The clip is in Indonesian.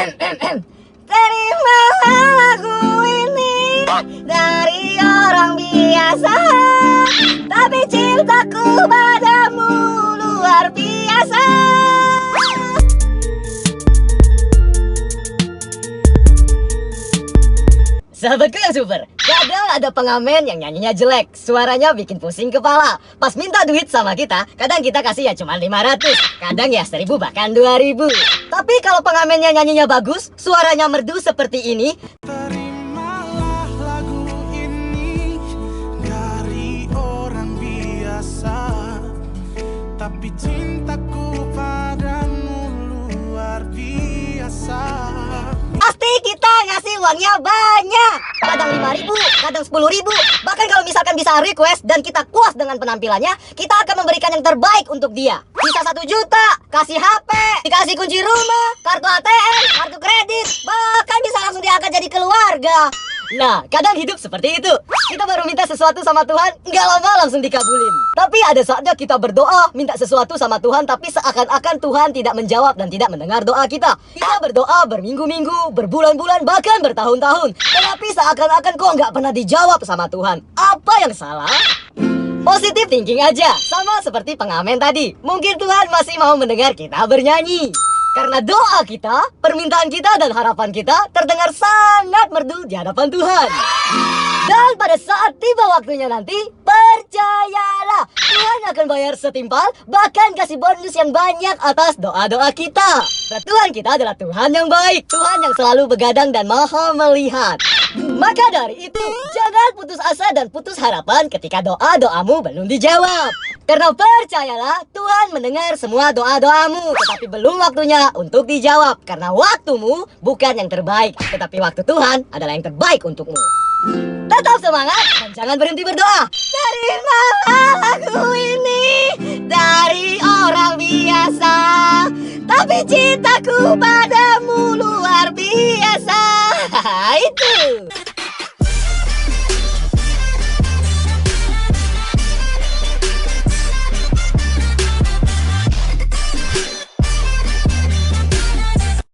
Terimalah lagu ini dari orang biasa, tapi cintaku padamu luar biasa. Sahabatku yang super, kadang ada pengamen yang nyanyinya jelek, suaranya bikin pusing kepala. Pas minta duit sama kita, kadang kita kasih ya cuma 500, kadang ya 1000 bahkan 2000. Tapi kalau pengamennya nyanyinya bagus, suaranya merdu seperti ini. Terimalah lagu ini dari orang biasa, tapi cintaku padamu luar biasa. Pasti kita ngasih uangnya banyak, kadang 5.000, kadang 10.000. Bahkan kalau misalkan bisa request dan kita puas dengan penampilannya, kita akan memberikan yang terbaik untuk dia. Bisa 1 juta, kasih HP, dikasih kunci rumah, kartu ATM, kartu kredit, bahkan bisa langsung diangkat jadi keluarga. Nah, kadang hidup seperti itu. Kita baru minta sesuatu sama Tuhan, nggak lama langsung dikabulin. Tapi ada saatnya kita berdoa, minta sesuatu sama Tuhan, tapi seakan-akan Tuhan tidak menjawab dan tidak mendengar doa kita. Kita berdoa berminggu-minggu, berbulan-bulan, bahkan bertahun-tahun. Tetapi seakan-akan kok nggak pernah dijawab sama Tuhan. Apa yang salah? Positive thinking aja, sama seperti pengamen tadi. Mungkin Tuhan masih mau mendengar kita bernyanyi. Karena doa kita, permintaan kita, dan harapan kita terdengar sangat merdu di hadapan Tuhan. Dan pada saat tiba waktunya nanti, percayalah, Tuhan akan bayar setimpal, bahkan kasih bonus yang banyak atas doa-doa kita. Karena Tuhan kita adalah Tuhan yang baik, Tuhan yang selalu begadang dan maha melihat. Maka dari itu, jangan putus asa dan putus harapan ketika doa-doamu belum dijawab. Karena percayalah, Tuhan mendengar semua doa-doamu, tetapi belum waktunya untuk dijawab. Karena waktumu bukan yang terbaik, tetapi waktu Tuhan adalah yang terbaik untukmu. Tetap semangat dan jangan berhenti berdoa. Terimalah lagu ini dari orang biasa, tapi cintaku padamu luar biasa. Itu.